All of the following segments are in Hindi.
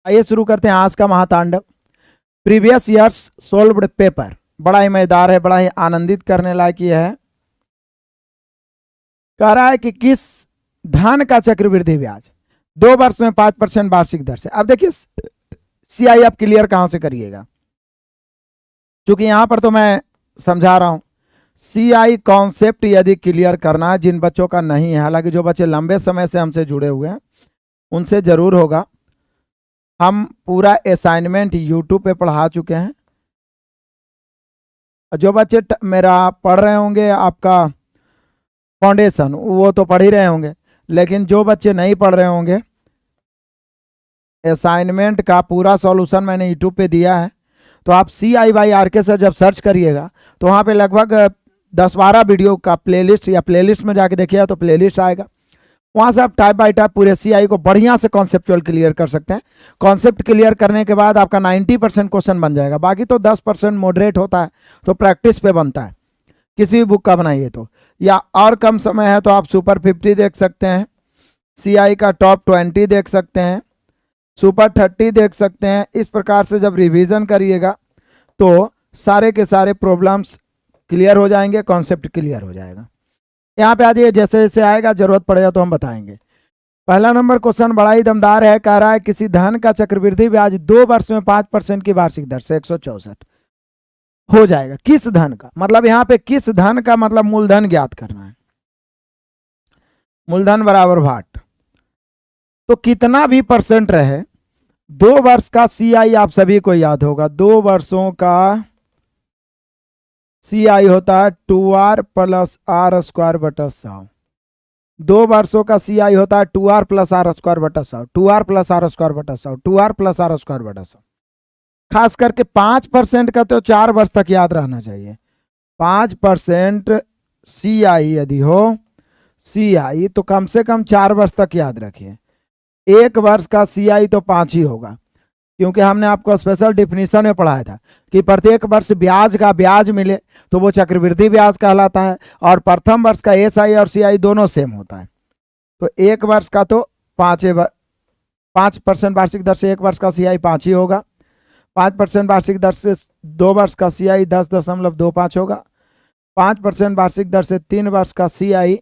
आइए शुरू करते हैं आज का महातांडव। प्रीवियस ईयर्स सोल्व्ड पेपर बड़ा ही मजेदार है, बड़ा ही आनंदित करने लायक ये है। कह रहा है कि किस धन का चक्रवृद्धि ब्याज 2 वर्ष में 5% वार्षिक दर से। अब देखिए सीआई आप क्लियर कहां से करिएगा, क्योंकि यहां पर तो मैं समझा रहा हूं। सीआई कॉन्सेप्ट यदि क्लियर करना है, जिन बच्चों का नहीं है, हालांकि जो बच्चे लंबे समय से हमसे जुड़े हुए हैं उनसे जरूर होगा। हम पूरा असाइनमेंट यूट्यूब पे पढ़ा चुके हैं। जो बच्चे मेरा पढ़ रहे होंगे आपका फाउंडेशन, वो तो पढ़ ही रहे होंगे, लेकिन जो बच्चे नहीं पढ़ रहे होंगे, असाइनमेंट का पूरा सॉल्यूशन मैंने यूट्यूब पे दिया है। तो आप CI/RK से जब सर्च करिएगा तो वहाँ पे लगभग 10-12 वीडियो का प्लेलिस्ट या प्लेलिस्ट में जाके देखिएगा तो प्लेलिस्ट आएगा। वहाँ से आप टाइप बाय टाइप पूरे CI को बढ़िया से कॉन्सेप्चुअल क्लियर कर सकते हैं। कॉन्सेप्ट क्लियर करने के बाद आपका 90% क्वेश्चन बन जाएगा, बाकी तो 10% मॉडरेट होता है, तो प्रैक्टिस पे बनता है। किसी भी बुक का बनाइए तो, या और कम समय है तो आप सुपर 50 देख सकते हैं, CI का टॉप 20 देख सकते हैं, सुपर 30 देख सकते हैं। इस प्रकार से जब रिवीजन करिएगा तो सारे के सारे प्रॉब्लम्स क्लियर हो जाएंगे, कॉन्सेप्ट क्लियर हो जाएगा। यहाँ पे आ जाइए, जैसे जैसे आएगा जरूरत पड़ेगा तो हम बताएंगे। पहला नंबर क्वेश्चन बड़ा ही दमदार है। कह रहा है किसी धन का चक्रवृद्धि ब्याज 2 वर्ष में 5% की वार्षिक दर से 164 हो जाएगा। किस धन का मतलब, यहाँ पे किस धन का मतलब मूलधन ज्ञात करना है। मूलधन बराबर भाट, तो कितना भी परसेंट रहे, 2 वर्ष का CI आप सभी को याद होगा। 2 वर्षों का CI होता है 2R + R² बटा 100। 2 वर्षों का CI होता है 2R + R² बटा 100, 2R + R² बटा 100, 2R + R² बटा 100। खास करके 5% का तो 4 वर्ष तक याद रहना चाहिए। 5% CI यदि हो CI तो कम से कम 4 वर्ष तक याद रखिए। 1 वर्ष का CI तो 5 ही होगा, क्योंकि हमने आपको स्पेशल डिफिनीशन में पढ़ाया था कि प्रत्येक वर्ष ब्याज का ब्याज मिले तो वो चक्रवृद्धि ब्याज कहलाता है, और प्रथम वर्ष का SI और CI दोनों सेम होता है। तो 1 वर्ष का तो 5% वार्षिक दर से 1 वर्ष का CI 5 ही होगा। 5% वार्षिक दर से 2 वर्ष का CI 10.25 होगा। 5% वार्षिक दर से 3 वर्ष का CI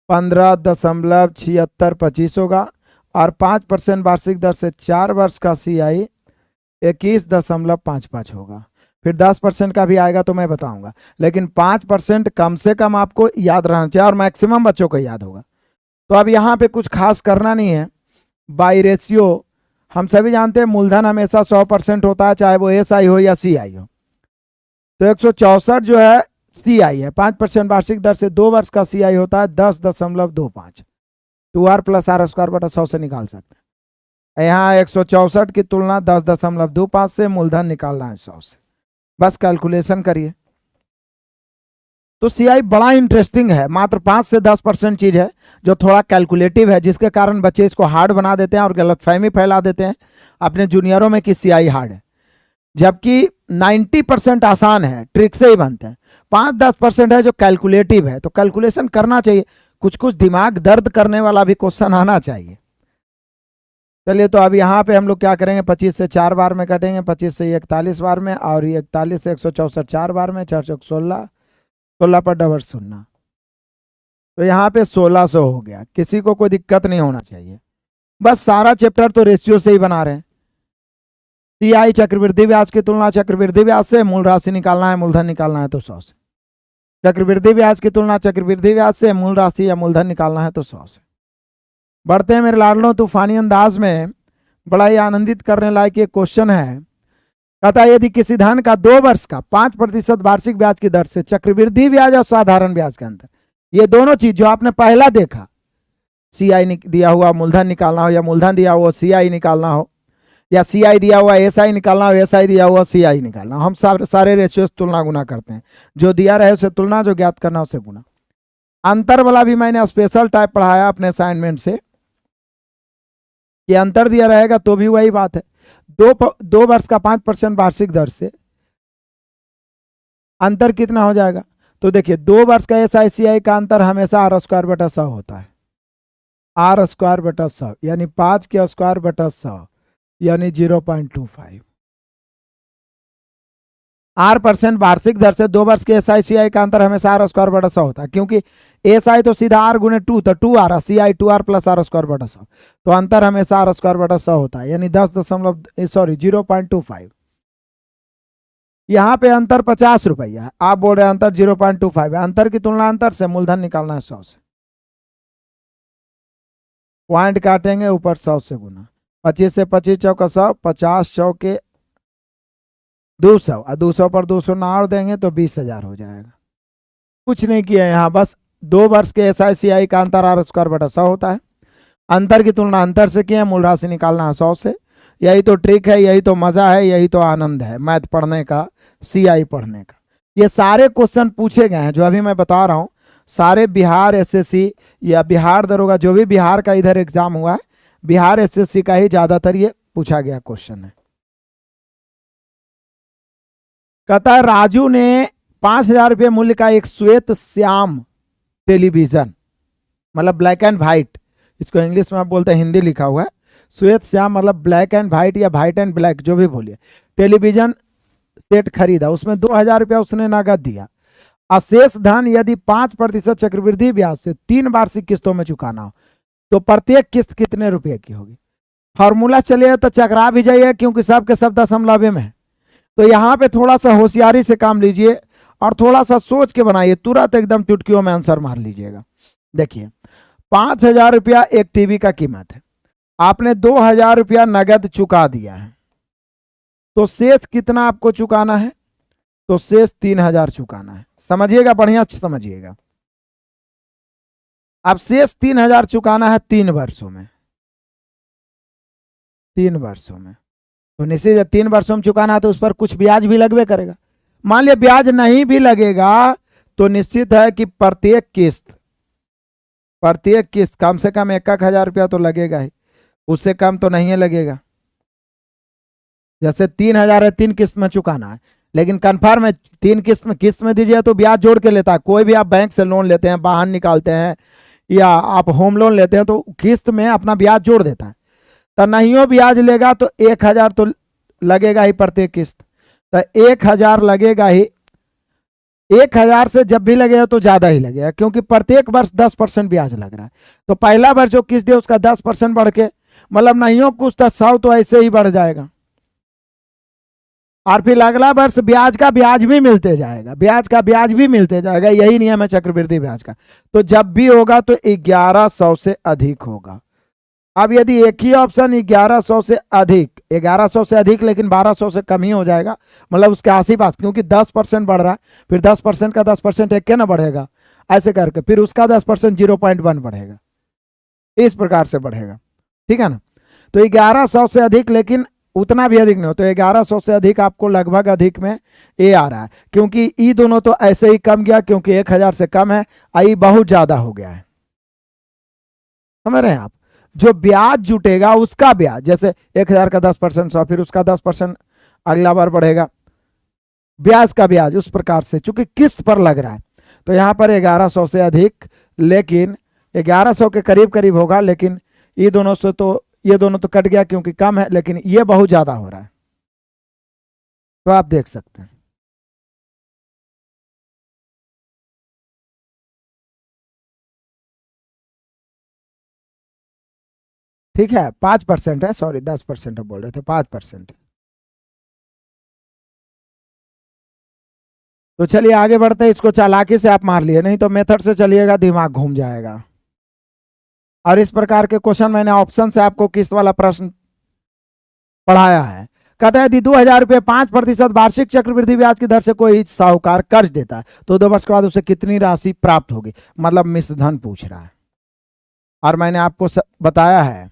15.7625 होगा, और 5% वार्षिक दर से 4 वर्ष का CI 21.55 होगा। फिर 10% का भी आएगा तो मैं बताऊंगा, लेकिन 5% कम से कम आपको याद रहना चाहिए, और मैक्सिमम बच्चों को याद होगा। तो अब यहाँ पे कुछ खास करना नहीं है। बाई रेशियो हम सभी जानते हैं मूलधन हमेशा 100% होता है, चाहे वो SI हो या CI हो। तो 164 जो है CI है। 5% वार्षिक दर से 2 वर्ष का CI होता है 10.25। 2R + R² बटा 100 से निकाल सकते हैं। यहाँ 164 की तुलना 10.25 से मूलधन निकालना है 100 से। बस कैलकुलेशन करिए। तो CI बड़ा इंटरेस्टिंग है, मात्र 5 से 10% चीज है जो थोड़ा कैलकुलेटिव है, जिसके कारण बच्चे इसको हार्ड बना देते हैं और गलतफहमी फैला देते हैं अपने जूनियरों में कि CI हार्ड है, जबकि 90% आसान है, ट्रिक से ही बनते हैं। 5-10% है जो कैलकुलेटिव है, तो कैलकुलेशन करना चाहिए। कुछ कुछ दिमाग दर्द करने वाला भी क्वेश्चन आना चाहिए। चलिए, तो अब यहाँ पे हम लोग क्या करेंगे, 25 से 4 बार में कटेंगे, 25 से 41 बार में, और 41 से 164 4 बार में, 4 × 16, 16 पर डबल 0, तो यहाँ पे 1600 हो गया। किसी को कोई दिक्कत नहीं होना चाहिए। बस सारा चैप्टर तो रेशियो से ही बना रहे हैं। CI चक्रवृद्धि ब्याज की तुलना चक्रवृद्धि ब्याज से, मूल राशि निकालना है, मूलधन निकालना है तो 100 से। चक्रवृद्धि ब्याज की तुलना चक्रवृद्धि ब्याज से, मूल राशि या मूलधन निकालना है तो 100 से। बढ़ते हैं मेरे लाडलों तूफानी अंदाज में। बड़ा ही आनंदित करने लायक ये क्वेश्चन है। कहता है यदि किसी धन का 2 वर्ष का 5% वार्षिक ब्याज की दर से चक्रवृद्धि ब्याज और साधारण ब्याज के अंतर, ये दोनों चीज जो आपने पहला देखा, CI दिया हुआ मूलधन निकालना हो, या मूलधन दिया हुआ CI निकालना हो, या CI दिया हुआ SI निकालना हो, SI दिया हुआ CI निकालना हो, हम सारे रेशियो तुलना गुना करते हैं। जो दिया रहे उसे तुलना, जो ज्ञात करना उसे गुना। अंतर वाला भी मैंने स्पेशल टाइप पढ़ाया अपने असाइनमेंट से, कि अंतर दिया रहेगा तो भी वही बात है। 2 वर्ष का 5% वार्षिक दर से अंतर कितना हो जाएगा, तो देखिए 2 वर्ष का SI CI का अंतर हमेशा R² बटा 100 होता है। R² बटा 100 यानी 5 के स्क्वायर बटा 100, यानी 0.25। R% वार्षिक दर से 2 वर्ष के SI/CI का अंतर हमेशा R² होता है, क्योंकि SI तो सीधा R गुने 2, तो 2R, CI 2R plus R², तो अंतर हमेशा R² होता है, यानी 0.25। यहाँ पे अंतर 50 रुपया है, आप बोल रहे हैं अंतर 0.25 है। अंतर की तुलना अंतर से मूलधन निकालना है 100 से, पॉइंट काटेंगे ऊपर 100 से गुना, 25 से 25 चौका 100, 50 चौके 200, और 200 पर 200 ना और देंगे तो 20,000 हो जाएगा। कुछ नहीं किया यहाँ, बस 2 वर्ष के SI/CI का अंतर R² होता है। अंतर की तुलना अंतर से किया, मूल राशि निकालना है 100 से। यही तो ट्रिक है, यही तो मजा है, यही तो आनंद है मैथ पढ़ने का, CI पढ़ने का। ये सारे क्वेश्चन पूछे गए हैं जो अभी मैं बता रहा हूँ, सारे बिहार SSC या बिहार दरोगा, जो भी बिहार का इधर एग्जाम हुआ है, बिहार SSC का ही ज्यादातर ये पूछा गया क्वेश्चन है। कहता है राजू ने 5,000 रुपये मूल्य का एक श्वेत श्याम टेलीविजन, मतलब ब्लैक एंड व्हाइट, इसको इंग्लिश में आप बोलते हैं, हिंदी लिखा हुआ है श्वेत श्याम, मतलब ब्लैक एंड व्हाइट या व्हाइट एंड ब्लैक, जो भी बोलिए, टेलीविजन सेट खरीदा, उसमें 2,000 रुपया उसने नगद दिया। अशेष धन यदि 5% चक्रवृद्धि ब्याज से 3 वार्षिक किस्तों में चुकाना हो तो प्रत्येक किस्त कितने रुपए की होगी। फॉर्मूला चलिए तो चकरा भी जाइए, क्योंकि सब के सब दशमलव में है, तो यहाँ पे थोड़ा सा होशियारी से काम लीजिए और थोड़ा सा सोच के बनाइए, तुरंत एकदम चुटकियों में आंसर मार लीजिएगा। देखिए 5,000 रुपया एक टीवी का कीमत है, आपने 2,000 रुपया नगद चुका दिया है, तो शेष कितना आपको चुकाना है, तो शेष 3,000 चुकाना है। समझिएगा, बढ़िया समझिएगा। अब शेष 3,000 चुकाना है 3 वर्षों में, 3 वर्षों में, तो निश्चित 3 वर्षों में चुकाना है तो उस पर कुछ ब्याज भी लगवे करेगा। मान लिया ब्याज नहीं भी लगेगा तो निश्चित है कि प्रत्येक किस्त कम से कम 1,000 रुपया तो लगेगा ही, उससे कम तो नहीं है लगेगा। जैसे 3,000 है, 3 किस्त में चुकाना है, लेकिन कन्फर्म है 3 किस्त में दीजिए तो ब्याज जोड़ के लेता है। कोई भी आप बैंक से लोन लेते हैं, वाहन निकालते हैं या आप होम लोन लेते हैं तो किस्त में अपना ब्याज जोड़ देता है, तो नहीं हो ब्याज लेगा तो 1,000 तो लगेगा ही प्रत्येक किस्त, तो 1,000 लगेगा ही। 1,000 से जब भी लगेगा तो ज्यादा ही लगेगा, क्योंकि प्रत्येक वर्ष 10% ब्याज लग रहा है, तो पहला वर्ष जो किस्त है उसका 10% बढ़ के, मतलब नहीं हो कुछ तो 100 तो ऐसे ही बढ़ जाएगा, और फिर अगला वर्ष ब्याज का ब्याज भी मिलते जाएगा, ब्याज का ब्याज भी मिलते जाएगा। यही नियम है चक्रवृद्धि ब्याज का। तो जब भी होगा तो 1,100 से अधिक होगा। अब यदि एक ही ऑप्शन 1,100 से अधिक, 1,100 से अधिक लेकिन 1,200 से कम ही हो जाएगा, मतलब उसके आस-पास, क्योंकि 10% बढ़ रहा है, फिर 10% का 10% एक के ना बढ़ेगा, ऐसे करके फिर उसका 10% 0.1 बढ़ेगा, इस प्रकार से बढ़ेगा, ठीक है ना। तो 1,100 से अधिक, लेकिन उतना भी अधिक नहीं हो, तो 1,100 से अधिक आपको लगभग अधिक में ए आ रहा है, क्योंकि ई दोनों तो ऐसे ही कम गया, क्योंकि 1,000 से कम है, आई बहुत ज्यादा हो गया है। समझ रहे हैं आप, जो ब्याज जुटेगा उसका ब्याज, जैसे 1,000 का 10% 100, फिर उसका 10% अगला बार बढ़ेगा, ब्याज का ब्याज उस प्रकार से, चूंकि किस्त पर लग रहा है, तो यहाँ पर 1,100 से अधिक, लेकिन 1,100 के करीब करीब होगा, लेकिन ये दोनों से तो ये दोनों तो कट गया क्योंकि कम है, लेकिन ये बहुत ज्यादा हो रहा है, तो आप देख सकते हैं। ठीक है, 5% है, सॉरी 10% बोल रहे थे, 5%। तो चलिए आगे बढ़ते हैं, इसको चालाकी से आप मार लिए, नहीं तो मेथड से चलिएगा दिमाग घूम जाएगा। और इस प्रकार के क्वेश्चन मैंने ऑप्शन से आपको किस्त वाला प्रश्न पढ़ाया है। कहता है यदि 2,000 रुपये 5% वार्षिक चक्रवृद्धि ब्याज की दर से कोई साहूकार कर्ज देता है तो 2 वर्ष के बाद उसे कितनी राशि प्राप्त होगी, मतलब मिश्र धन पूछ रहा है। और मैंने आपको बताया है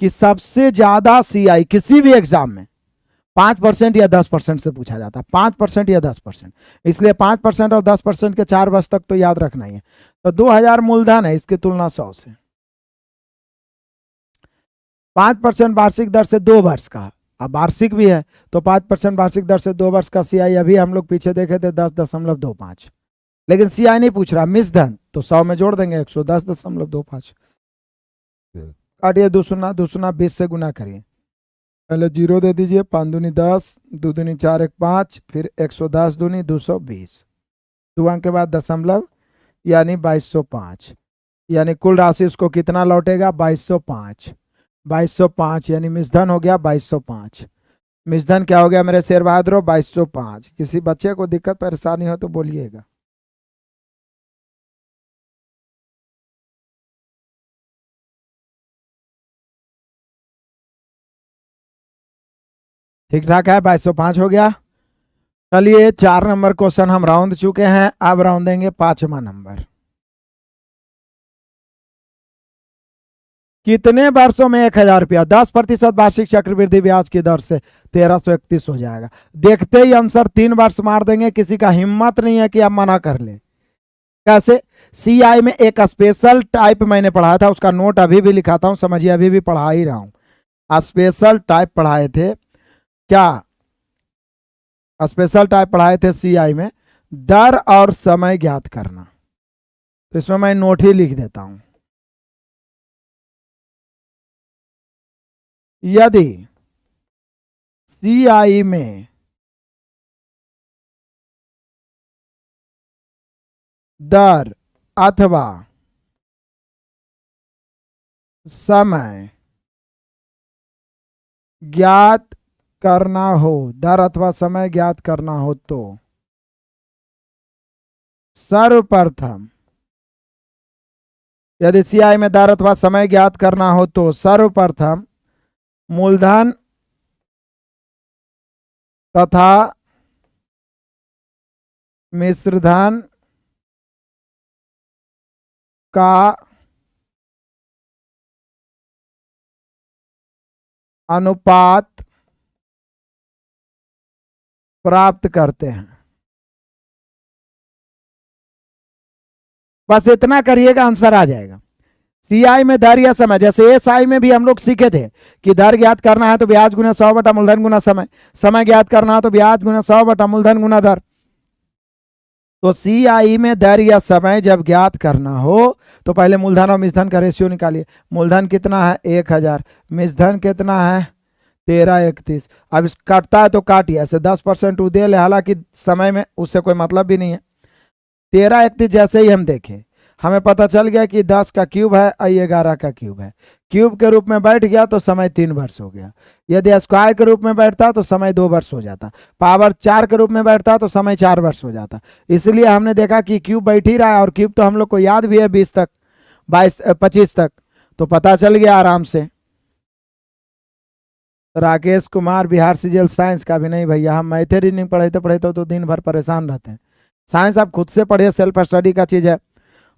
कि सबसे ज्यादा CI किसी भी एग्जाम में 5% या 10% से पूछा जाता है, 5% या 10%, इसलिए 5% और 10% के 4 वर्ष तक तो याद रखना ही है। तो 2,000 मूलधन है, इसकी तुलना 100 से, 5% वार्षिक दर से 2 वर्ष का, अब वार्षिक भी है तो 5% वार्षिक दर से 2 वर्ष का CI अभी हम लोग पीछे देखे थे 10.25, लेकिन CI नहीं पूछ रहा, मिश्र धन, तो 100 में जोड़ देंगे 110.25, काटिए 2 शून्य 20 से गुना करिए, पहले 0 दे दीजिए, 5 दूनी 10, 2 दूनी 4, 1 5, फिर 110 दूनी 220, 2 अंक के बाद दशमलव यानी 2205, यानी कुल राशि उसको कितना लौटेगा 2205। 2205 यानी मिसधन हो गया 2205। मिसधन क्या हो गया मेरे शेर बहादुर 2205। किसी बच्चे को दिक्कत परेशानी हो तो बोलिएगा। ठीक ठाक है, 2205 हो गया। चलिए 4 नंबर क्वेश्चन हम राउंड चुके हैं, अब राउंड देंगे 5वां नंबर। कितने वर्षों में 1000 रुपया 10% वार्षिक चक्रवृद्धि ब्याज की दर से 1331 हो जाएगा। देखते ही आंसर 3 वर्ष मार देंगे, किसी का हिम्मत नहीं है कि आप मना कर ले। कैसे? सीआई में एक स्पेशल टाइप मैंने पढ़ाया था, उसका नोट अभी भी लिखाता हूं, समझिए अभी भी पढ़ा ही रहा हूं। स्पेशल टाइप पढ़ाए थे क्या? स्पेशल टाइप पढ़ाए थे सीआई में, दर और समय ज्ञात करना। तो इसमें मैं नोट ही लिख देता हूं। यदि सीआई में दर अथवा समय ज्ञात करना हो, दर अथवा समय ज्ञात करना हो तो सर्वप्रथम, यदि सीआई में दर अथवा समय ज्ञात करना हो तो सर्वप्रथम मूलधन तथा मिश्रधन का अनुपात प्राप्त करते हैं। बस इतना करिएगा, आंसर आ जाएगा। सीआई में दर या समय, जैसे एसआई में भी हम लोग सीखे थे कि दर ज्ञात करना है तो ब्याज गुना 100 बटा मूलधन गुना समय, समय ज्ञात करना है तो ब्याज गुना 100 बटा मूलधन गुना दर। तो सीआई में दर या समय जब ज्ञात करना हो तो पहले मूलधन और मिश्रधन का रेशियो निकालिए। मूलधन कितना है 1000, मिश्रधन कितना है 1331। अब इस काटता है तो काटिए, ऐसे 10% उदे ले, हालांकि समय में उससे कोई मतलब भी नहीं है। 1331 जैसे ही हम देखें हमें पता चल गया कि 10 का क्यूब है और 11 का क्यूब है। क्यूब के रूप में बैठ गया तो समय 3 वर्ष हो गया। यदि स्क्वायर के रूप में बैठता तो समय 2 वर्ष हो जाता। पावर 4 के रूप में बैठता तो समय 4 वर्ष हो जाता। इसलिए हमने देखा कि क्यूब बैठ ही रहा है, और क्यूब तो हम लोग को याद भी है 20 तक, 25 तक, तो पता चल गया आराम से। राकेश कुमार बिहार सीजीएल साइंस का भी नहीं भैया, हम मैथे रीजनिंग पढ़ते तो दिन भर परेशान रहते हैं। साइंस आप खुद से पढ़िए, सेल्फ स्टडी का चीज़ है,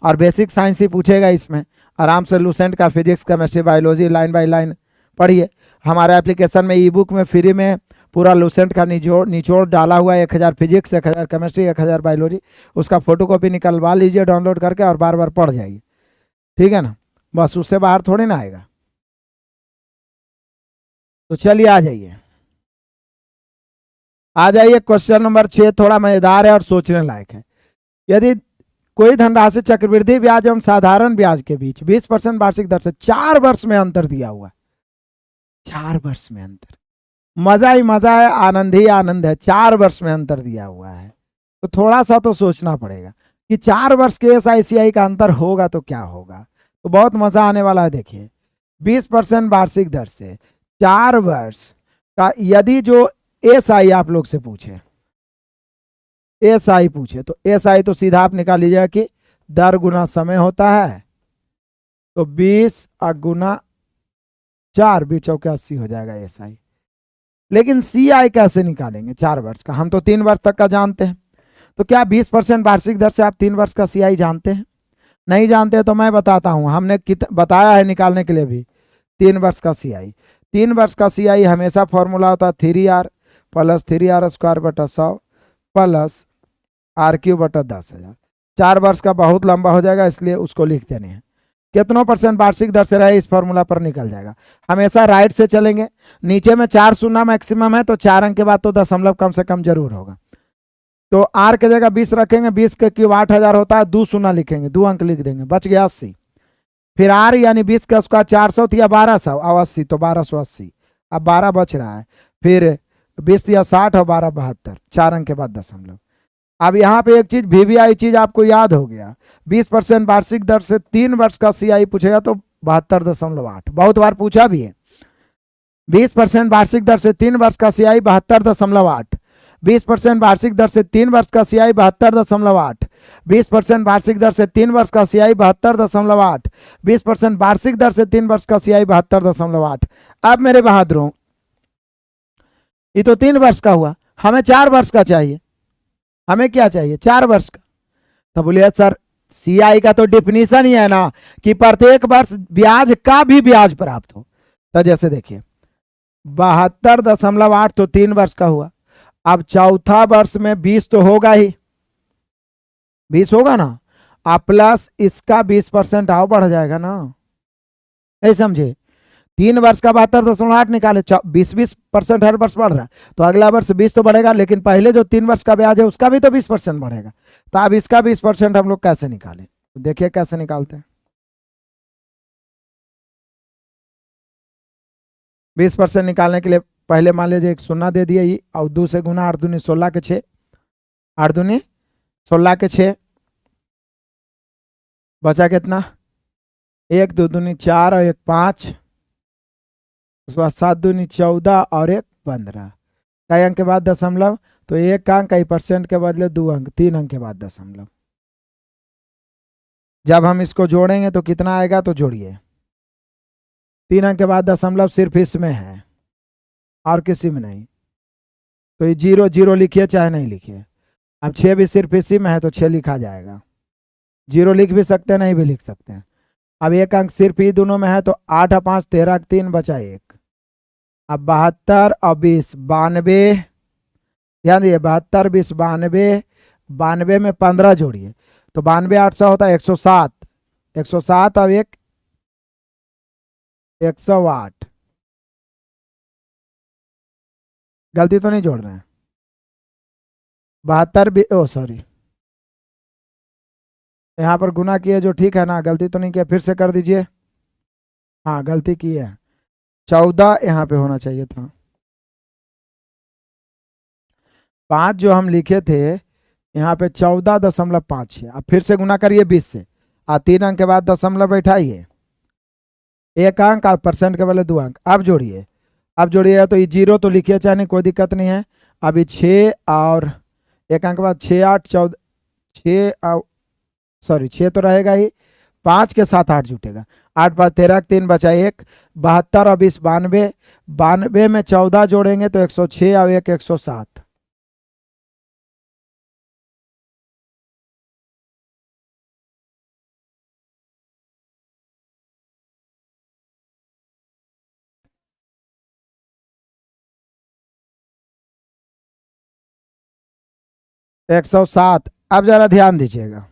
और बेसिक साइंस ही पूछेगा इसमें। आराम से लूसेंट का physics chemistry biology line by line पढ़िए। हमारे एप्लीकेशन में ई बुक में फ्री में पूरा लूसेंट का निचोड़ डाला हुआ है, 1000 फिजिक्स, 1000 केमिस्ट्री, 1000 बायोलॉजी। उसका फोटोकॉपी निकलवा लीजिए डाउनलोड करके और बार बार पढ़ जाइए, ठीक है ना। बस उससे बाहर थोड़ी ना आएगा। तो चलिए आ जाइए, आ जाइए। क्वेश्चन नंबर 6 थोड़ा मजेदार है और सोचने लायक है। यदि कोई धनराशि चक्रवृद्धि ब्याज एवं साधारण ब्याज के बीच 20% वार्षिक दर से 4 वर्ष में अंतर दिया हुआ, 4 वर्ष में अंतर, मजा ही मजा है, आनंद ही आनंद है। 4 वर्ष में अंतर दिया हुआ है तो थोड़ा सा तो सोचना पड़ेगा कि 4 वर्ष के एसआईसीआई का अंतर होगा तो क्या होगा। तो बहुत मजा आने वाला है। देखिए 20% वार्षिक दर से 4 वर्ष का, यदि जो एसआई आप लोग से पूछे, एसआई पूछे तो एसआई तो सीधा आप निकाल लीजिएगा कि दर गुना समय होता है, तो 20 गुना 4, 20 चौके 80 हो जाएगा एसआई। लेकिन सीआई कैसे निकालेंगे 4 वर्ष का? हम तो 3 वर्ष तक का जानते हैं। तो क्या 20% वार्षिक दर से आप 3 वर्ष का सीआई जानते हैं? नहीं जानते तो मैं बताता हूं, हमने बताया है निकालने के लिए भी। 3 वर्ष का सीआई, 3 वर्ष का सीआई हमेशा फॉर्मूला होता है 3r प्लस 3r स्क्वायर बटा 100 प्लस r³ बटा 10,000। 4 वर्ष का बहुत लंबा हो जाएगा, इसलिए उसको लिख देने हैं। कितनों % वार्षिक दर से रहे इस फॉर्मूला पर निकल जाएगा। हमेशा राइट से चलेंगे, नीचे में 4 शून्य मैक्सिमम है तो 4 अंक के बाद तो दशमलव कम से कम जरूर होगा। तो r के जगह 20 रखेंगे, 20 के क्यूब 8000 होता है, 2 शून्य लिखेंगे, 2 अंक लिख देंगे, बच गया 80। फिर r यानी 20 का स्क्वायर 400 या 1200 और 80 तो 1280, अब 12 बच रहा है, फिर 20 या 60 और 12 72, 4 अंक के बाद दशमलव। अब यहाँ पे एक चीज वीवीआई चीज आपको याद हो गया, 20% वार्षिक दर से 3 वर्ष का सीआई पूछेगा तो 72.8, बहुत बार पूछा भी है। 20% वार्षिक दर से 3 वर्ष का सीआई 72.8, 20% वार्षिक दर से 3 वर्ष का सीआई 72.8, 20% वार्षिक दर से 3 वर्ष का सीआई 72.8, 20% वार्षिक दर से 3 वर्ष का सीआई 72.8। अब मेरे बहादुरों, ये तो 3 वर्ष का हुआ, हमें 4 वर्ष का चाहिए। हमें क्या चाहिए? 4 वर्ष का। तो बोलिए सर सीआई का तो डिफिनीशन ही है ना कि प्रत्येक वर्ष ब्याज का भी ब्याज प्राप्त हो। तो जैसे देखिए 72.8 तो 3 वर्ष का हुआ, अब चौथा वर्ष में 20 तो होगा ही, 20 होगा ना, आप प्लस इसका 20% आओ बढ़ जाएगा ना, नहीं समझे? 3 वर्ष का 72.8 निकाले, 20% हर वर्ष बढ़ रहा है, तो अगला वर्ष 20 तो बढ़ेगा, लेकिन पहले जो 3 वर्ष का ब्याज है उसका भी तो 20% बढ़ेगा। तो अब इसका 20% हम लोग कैसे निकालें? तो देखिए कैसे निकालते हैं। 20% निकालने के लिए पहले मान लीजिए एक शून्य दे दिए और 2 से गुना, 8 दूनी 16 के 6, 8 दूनी 16 के 6, बचा कितना? 1 2 दूनी 4 और 1 5, उसके बाद 7 दूनी 14 और 1 15, कई अंक के बाद दशमलव, तो 1 अंक, कई परसेंट के बदले 2 अंक, 3 अंक के बाद दशमलव। जब हम इसको जोड़ेंगे तो कितना आएगा? तो जोड़िए, 3 अंक के बाद दशमलव सिर्फ इसमें है और किसी में नहीं, तो ये 0 0 लिखिए चाहे नहीं लिखिए। अब 6 भी सिर्फ इसी में है तो 6 लिखा जाएगा, 0 लिख भी सकते हैं, नहीं भी लिख सकते हैं। अब 1 अंक सिर्फ ही दोनों में है तो 8 और 5 13, 3 बचा 1। अब 72 और 20 92, ध्यान दिए 72 20 92, 92 में 15 जोड़िए तो 92 800 होता है 107, 107 और 1 108, गलती तो नहीं जोड़ रहे हैं? 72 ओ सॉरी, यहाँ पर गुना किए जो ठीक है ना, गलती तो नहीं किया, फिर से कर दीजिए। हाँ गलती की है, 14 यहाँ पे होना चाहिए था, 5 जो हम लिखे थे यहाँ पे 14.5 है। अब फिर से गुना करिए 20 से, 3 अंक के बाद दशमलव बैठाइए, 1 अंक और परसेंट के बदले 2 अंक। अब जोड़िए, अब जोड़िएगा तो ये 0 तो लिखिए चाहे नहीं, कोई दिक्कत नहीं है। अभी 6 और 1 अंक के बाद 6 8 14, 6 सॉरी 6 तो रहेगा ही, 5 के साथ 8 जुटेगा, 8 5 13, 3 बचा 1, 72 और 20 92, 92 में 14 जोड़ेंगे तो 106 और 1 107। तो 107। अब जरा ध्यान दीजिएगा,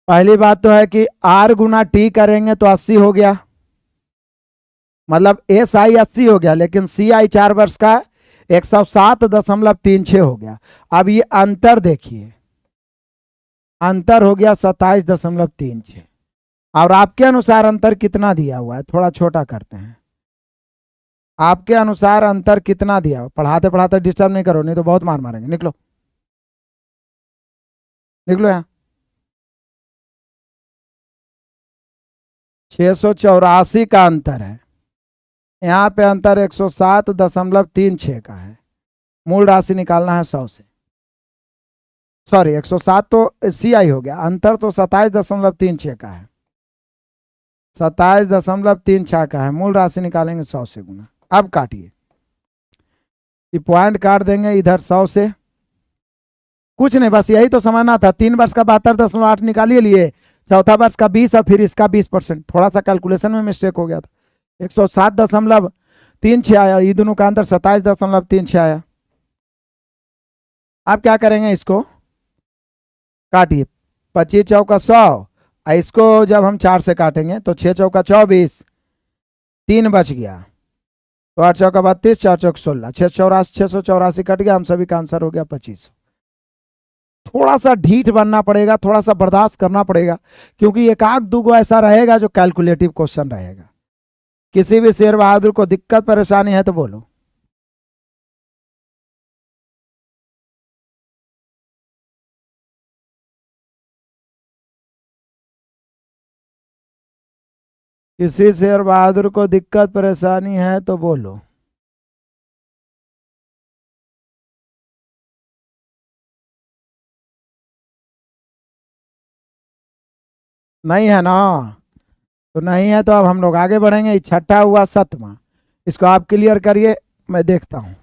पहली बात तो है कि R गुना T करेंगे तो 80 हो गया, मतलब SI 80 हो गया, लेकिन CI 4 वर्ष का 107.36 हो गया। अब ये अंतर देखिए, अंतर हो गया 27.36, और आपके अनुसार अंतर कितना दिया हुआ है? थोड़ा छोटा करते हैं, आपके अनुसार अंतर कितना दिया हुआ? पढ़ाते पढ़ाते डिस्टर्ब नहीं करो, नहीं तो बहुत मार मारेंगे। निकलो निकलो, यहाँ 684 का अंतर है, यहाँ पे अंतर 107.36 का है। मूल राशि निकालना है 100 से, सॉरी 107 तो CI हो गया, अंतर तो 27.36 का है, 27.36 का है। मूल राशि निकालेंगे 100 से गुना। अब काटिए, ये पॉइंट काट देंगे इधर 100 से, कुछ नहीं, बस यही तो समझना था। 3 वर्ष का 72.8 निकालिए लिए, चौथा वर्ष का 20 और फिर इसका 20%, थोड़ा सा कैलकुलेशन में मिस्टेक हो गया था, 107.36 आया, ये दोनों का अंतर 27.36 आया। अब क्या करेंगे, इसको काटिए, 25 चौका 100, इसको जब हम 4 से काटेंगे तो 6 चौका 24, 3 बच गया, तो 8 चौका 32, 4 चौक 16, 684 कट गया, हम सभी का आंसर हो गया 2500। थोड़ा सा ढीठ बनना पड़ेगा, थोड़ा सा बर्दाश्त करना पड़ेगा, क्योंकि एक आध दूगो ऐसा रहेगा जो कैलकुलेटिव क्वेश्चन रहेगा। किसी भी शेर बहादुर को दिक्कत परेशानी है तो बोलो। किसी शेर बहादुर को दिक्कत परेशानी है तो बोलो। नहीं है ना? तो नहीं है तो अब हम लोग आगे बढ़ेंगे। ये छठा हुआ सतवां, इसको आप क्लियर करिए, मैं देखता हूं।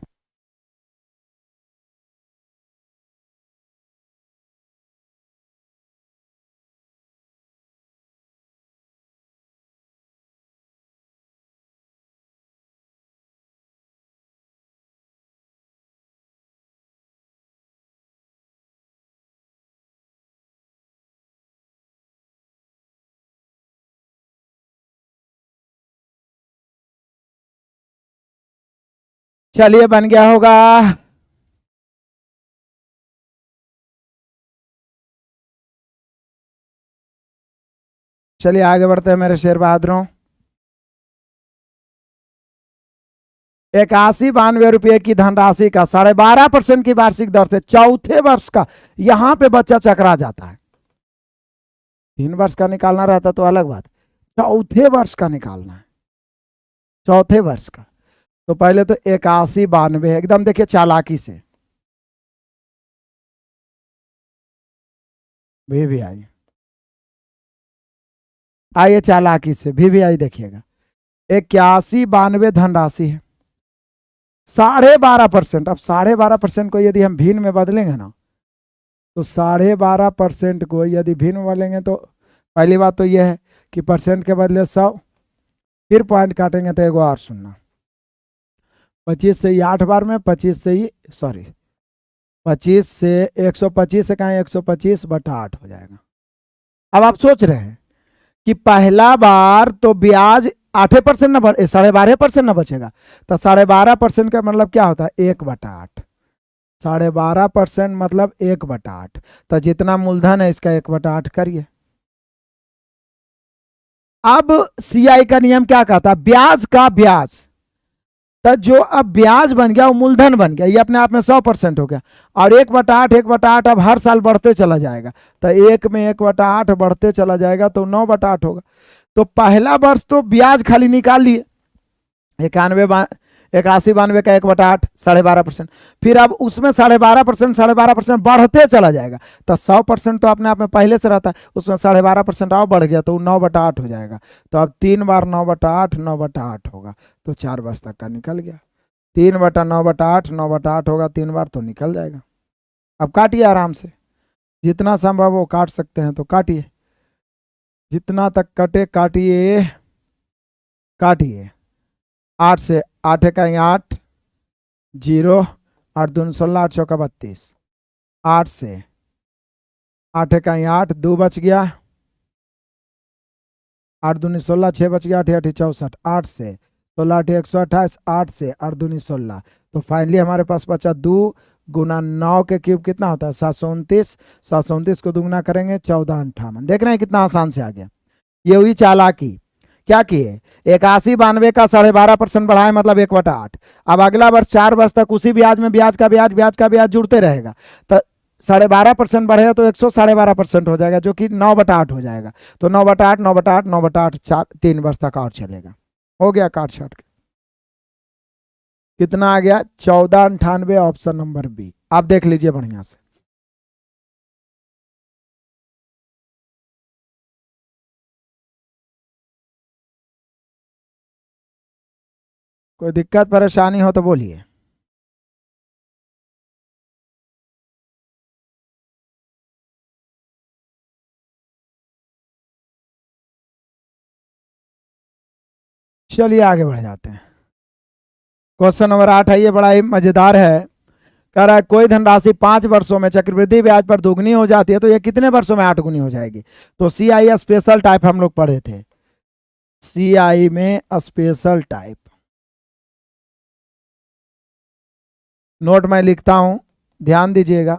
चलिए बन गया होगा। चलिए आगे बढ़ते हैं मेरे शेर बहादुरों। 81-92 रुपये की धनराशि का 12.5% की वार्षिक दर से चौथे वर्ष का, यहां पे बच्चा चकरा जाता है। 3 वर्ष का निकालना रहता तो अलग बात, चौथे वर्ष का निकालना है, चौथे वर्ष का। तो पहले तो 81-92 एकदम देखिए चालाकी से भी आई, आइए चालाकी से भी आई देखिएगा। 81-92 धनराशि है, 12.5%। अब 12.5% को यदि हम भिन्न में बदलेंगे ना, तो 12.5% को यदि भिन्न में बदलेंगे तो पहली बात तो यह है कि परसेंट के बदले 100, फिर पॉइंट काटेंगे तो 1 और 0। 25 से ही 8 बार में, 25 से ही सॉरी 25 से 125 से कहें 125/8 हो जाएगा। अब आप सोच रहे हैं कि पहला बार तो ब्याज 8% न 12.5% न बचेगा, तो 12.5% का मतलब क्या होता है? 1/8। 12.5% मतलब 1/8। तो जितना मूलधन है इसका 1/8 करिए। अब सीआई का नियम क्या कहता है? ब्याज का ब्याज, तो जो अब ब्याज बन गया वो मूलधन बन गया, ये अपने आप में 100% हो गया। और 1/8 1/8 अब हर साल बढ़ते चला जाएगा, तो 1 में 1/8 बढ़ते चला जाएगा तो 9/8 होगा। तो पहला वर्ष तो ब्याज खाली निकाल लिए, 81-92 का 1/8 12.5%। फिर अब उसमें 12.5% बढ़ते चला जाएगा, तो 100% तो अपने आप में पहले से रहता है, उसमें 12.5% और बढ़ गया तो 9/8 हो जाएगा। तो अब 3 बार 9/8 9/8 होगा, तो 4 वर्ष तक का निकल गया। 3/9/8 9/8 होगा, 3 बार तो निकल जाएगा। अब काटिए आराम से, जितना संभव हो काट सकते हैं तो काटिए, जितना तक कटे काटिए, काटिए। 8 से 8 का 8, 0, 8 दूनी 16, 8 चौका 32। 8 से 8 का 8, 2 बच गया, 8 दूनी 16, 6 बच गया, 8 8 64। 8 से 16 8 128, 8 से 8 दूनी 16। तो फाइनली हमारे पास बचा 2 गुना 9 के क्यूब कितना होता है? 729। 729 को दुगना करेंगे 1458। देख रहे हैं कितना आसान से आ गया। ये हुई चालाकी। क्या किए? 81-92 का 12.5% बढ़ाए, मतलब 1/8। अब अगला वर्ष 4 वर्ष तक उसी ब्याज में ब्याज का ब्याज जुड़ते रहेगा, तो 12.5% बढ़ेगा तो 112.5% हो जाएगा, जो कि 9/8 हो जाएगा। तो 9/8 9/8 9/8 3 वर्ष तक और चलेगा। हो गया काट छाट के। कितना आ गया? 1498, ऑप्शन नंबर बी। आप देख लीजिए बढ़िया से। कोई दिक्कत परेशानी हो तो बोलिए। चलिए आगे बढ़ जाते हैं। क्वेश्चन नंबर 8 है, ये बड़ा ही मजेदार है। कह रहा है कोई धनराशि 5 वर्षों में चक्रवृद्धि ब्याज पर दोगुनी हो जाती है, तो ये कितने वर्षों में 8 गुनी हो जाएगी? तो सीआई स्पेशल टाइप हम लोग पढ़े थे, सीआई में स्पेशल टाइप। नोट मैं लिखता हूं, ध्यान दीजिएगा।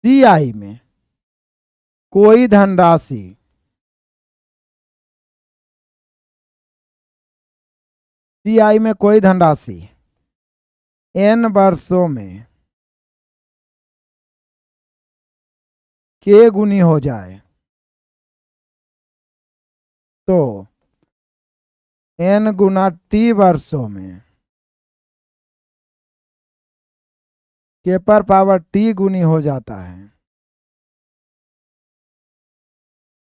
CI में कोई धनराशि CI में कोई धनराशि n वर्षों में k गुनी हो जाए तो n गुना t वर्षों में k पर पावर t गुनी हो जाता है।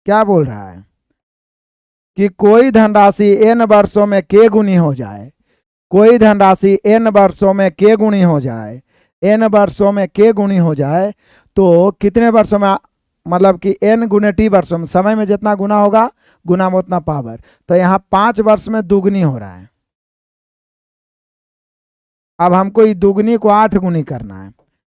क्या बोल रहा है कि कोई धनराशि n वर्षों में k गुनी हो जाए, कोई धनराशि n वर्षों में k गुनी हो जाए, n वर्षों में k गुनी हो जाए तो कितने वर्षों में, मतलब कि n गुने t वर्षों में, समय में जितना गुना होगा गुना में उतना पावर, तो यहाँ 5 वर्ष में दुगनी हो रहा है। अब हमको ये दुगनी को 8 गुनी करना है,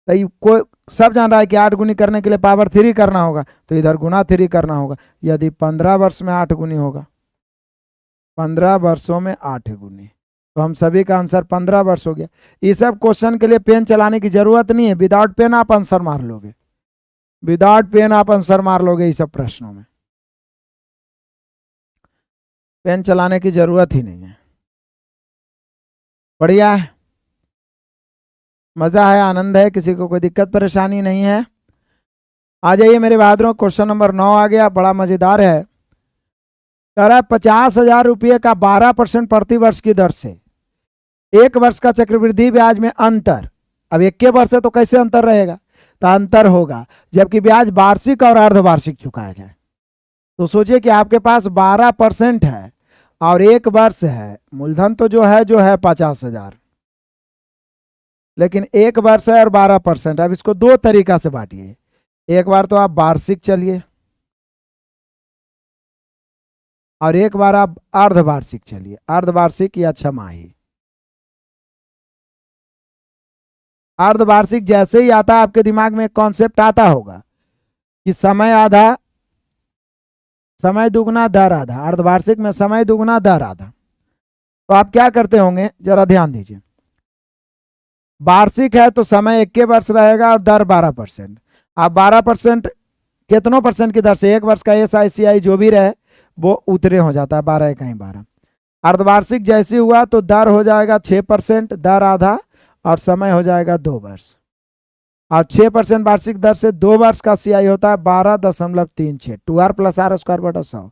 तो ये कोई सब जान रहा है कि 8 गुनी करने के लिए पावर 3 करना होगा, तो इधर गुना 3 करना होगा। यदि 15 वर्ष में 8 गुनी होगा, 15 वर्षों में 8 गुनी, तो हम सभी का आंसर 15 वर्ष हो गया। इस सब क्वेश्चन के लिए पेन चलाने की जरूरत नहीं है, विदाउट पेन आप आंसर मार लोगे, विदाउट पेन आप आंसर मार लोगे इस सब प्रश्नों में, पेन चलाने की जरूरत ही नहीं है। बढ़िया है, मजा है, आनंद है, किसी को कोई दिक्कत परेशानी नहीं है। आ जाइए मेरे बहादुरों, क्वेश्चन नंबर 9 आ गया, बड़ा मजेदार है। कह रहा है 50,000 रुपये का 12% प्रति वर्ष की दर से 1 वर्ष का चक्रवृद्धि ब्याज में अंतर, अब 1 वर्ष है तो कैसे अंतर रहेगा, तो अंतर होगा जबकि ब्याज वार्षिक और अर्धवार्षिक चुकाया जाए। तो सोचिए कि आपके पास 12% है और 1 वर्ष है, मूलधन तो जो है 50,000, लेकिन 1 वर्ष है और 12%। अब इसको 2 तरीका से बांटिए, एक बार तो आप वार्षिक चलिए और एक बार आप अर्धवार्षिक चलिए, अर्धवार्षिक या छमाही। अर्धवार्षिक जैसे ही आता आपके दिमाग में कॉन्सेप्ट आता होगा कि समय आधा, समय दुगना दर आधा, अर्धवार्षिक में समय दुगना दर आधा। तो आप क्या करते होंगे जरा ध्यान दीजिए, वार्षिक है तो समय 1 वर्ष रहेगा और दर 12%। आप 12% कितनों परसेंट की दर से 1 वर्ष का SICI जो भी रहे वो उतरे हो जाता है, 12 कहीं 12। अर्धवार्षिक जैसे हुआ तो दर हो जाएगा 6%, दर आधा, और समय हो जाएगा 2 वर्ष, और 6% वार्षिक दर से 2 वर्ष का CI होता है 12.36, 2r + r² 100।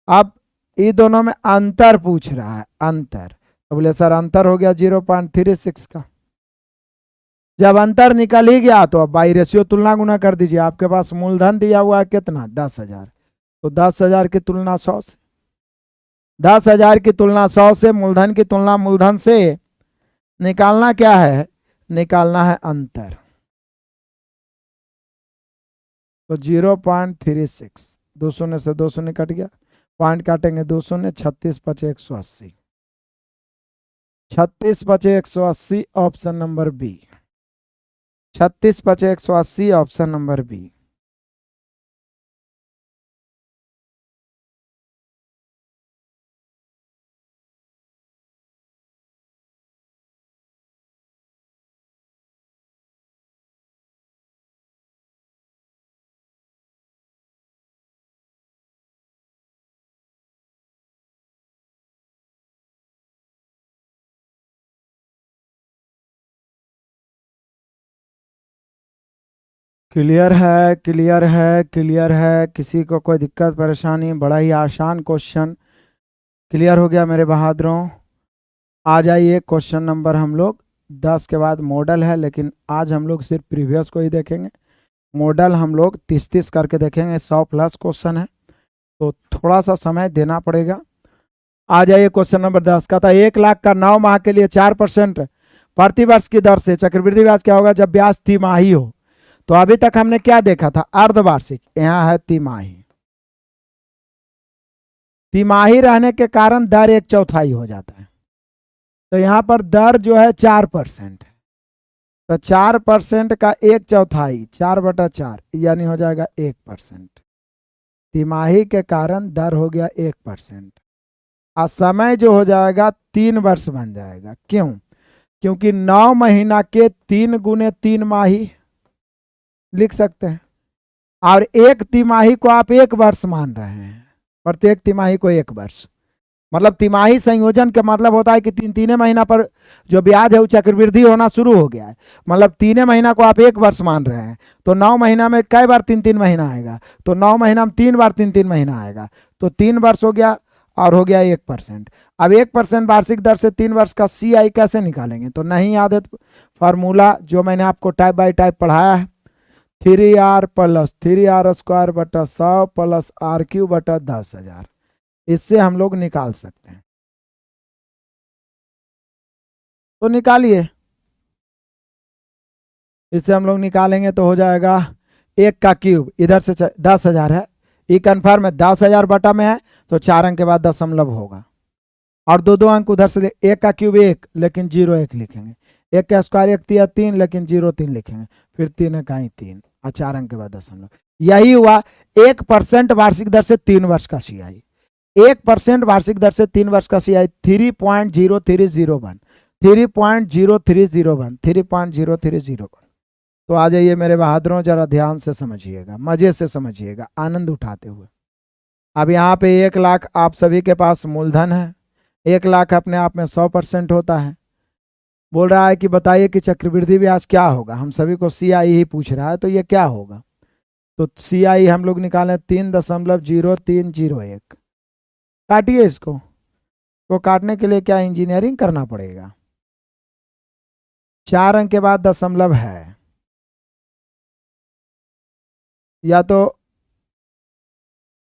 अब ये दोनों में अंतर पूछ रहा है, अंतर, तो बोले सर अंतर हो गया 0.36 का। जब अंतर निकल ही गया तो अब बाई रेशियो तुलना गुना कर दीजिए। आपके पास मूलधन दिया हुआ है कितना, 10,000, तो 10,000 की तुलना 100 से, 10,000 की तुलना 100 से, मूलधन की तुलना मूलधन से, निकालना क्या है, निकालना है अंतर। तो 0.36, 2 शून्य से 2 शून्य कट गया, पॉइंट काटेंगे 2 शून्य, 36 × 5 = 180, 36 × 5 = 180, option number B, 36 × 5 = 180, option number B. Clear है, क्लियर है, क्लियर है, किसी को कोई दिक्कत परेशानी, बड़ा ही आसान क्वेश्चन क्लियर हो गया मेरे बहादुरों। आ जाइए क्वेश्चन नंबर, हम लोग 10 के बाद मॉडल है, लेकिन आज हम लोग सिर्फ प्रीवियस को ही देखेंगे, मॉडल हम लोग 30-30 करके देखेंगे, 100+ क्वेश्चन है तो थोड़ा सा समय देना पड़ेगा। आ जाइए क्वेश्चन नंबर 10 का था 1 लाख का 9 माह के लिए 4% प्रति वर्ष की दर से चक्रवृद्धि ब्याज क्या होगा जब ब्याज तिमाही हो। तो अभी तक हमने क्या देखा था, अर्धवार्षिक, यहाँ है तिमाही, तिमाही रहने के कारण दर 1/4 हो जाता है, तो यहाँ पर दर जो है 4% है, तो 4% का 1/4, 4/4 यानी हो जाएगा 1%। तिमाही के कारण दर हो गया 1%, और समय जो हो जाएगा 3 वर्ष बन जाएगा। क्यों, क्योंकि 9 महीना के 3 × 3 माही, लिख सकते हैं। और एक तिमाही को आप एक वर्ष मान रहे हैं, प्रत्येक तिमाही को एक वर्ष, मतलब तिमाही संयोजन का मतलब होता है कि तीन महीना पर जो ब्याज है वो चक्रवृद्धि होना शुरू हो गया है, मतलब 3 महीना को आप एक वर्ष मान रहे हैं, तो 9 महीना में कई बार 3 महीना आएगा, तो 9 महीना में 3 बार 3 महीना आएगा, तो 3 वर्ष हो गया और हो गया 1%। अब 1% वार्षिक दर से 3 वर्ष का CI कैसे निकालेंगे, तो नहीं याद है फार्मूला जो मैंने आपको टाइप बाय टाइप पढ़ाया है, 3R प्लस 3R स्क्वायर बटा 100 प्लस RQ बटा 10,000, इससे हम लोग निकाल सकते हैं। तो निकालिए, इससे हम लोग निकालेंगे तो हो जाएगा 1 का क्यूब, इधर से 10,000 है, ये कन्फर्म है, 10,000 बटा में है तो 4 अंक के बाद दशमलव होगा, और दो अंक उधर से 1 का क्यूब 1 लेकिन 0 1 लिखेंगे, 1 का स्क्वायर 1 3 3 लेकिन 0 3 लिखेंगे, फिर 3 का 3 और 4 अंक के बाद दशमलव। यही हुआ 1% वार्षिक दर से 3 वर्ष का CI, 1% वार्षिक दर से 3 वर्ष का CI 3.0301, 3.0301, 3.0301। तो आ जाइए मेरे बहादुरों, जरा ध्यान से समझिएगा, मजे से समझिएगा, आनंद उठाते हुए। अब यहाँ पे 1 लाख आप सभी के पास मूलधन है, 1 लाख अपने आप में 100% होता है। बोल रहा है कि बताइए कि चक्रवृद्धि ब्याज क्या होगा, हम सभी को CI ही पूछ रहा है, तो ये क्या होगा, तो CI हम लोग निकालें 3.0301। काटिए इसको, तो काटने के लिए क्या इंजीनियरिंग करना पड़ेगा, 4 अंक के बाद दशमलव है, या तो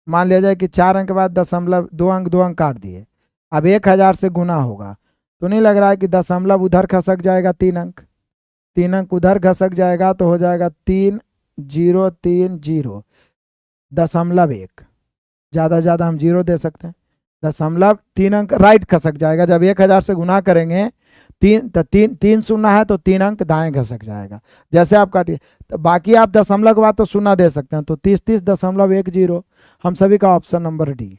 मान लिया जाए कि 4 अंक के बाद दशमलव, 2 अंक काट दिए, अब 1000 से गुना होगा, तो नहीं लग रहा है कि दशमलव उधर खसक जाएगा, 3 अंक उधर खसक जाएगा, तो हो जाएगा 3030 दशमलव 1, ज़्यादा ज़्यादा हम 0 दे सकते हैं, दशमलव 3 अंक राइट खसक जाएगा, जब 1000 से गुना करेंगे 3 शून्य है तो 3 अंक दाएं खसक जाएगा, जैसे आप काटिए, तो बाकी आप दशमलव के बाद तो शून्य दे सकते हैं, तो 30.10, हम सभी का ऑप्शन नंबर डी।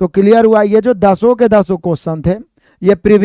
तो क्लियर हुआ, ये जो 10 के 10 क्वेश्चन थे ये प्रीवियस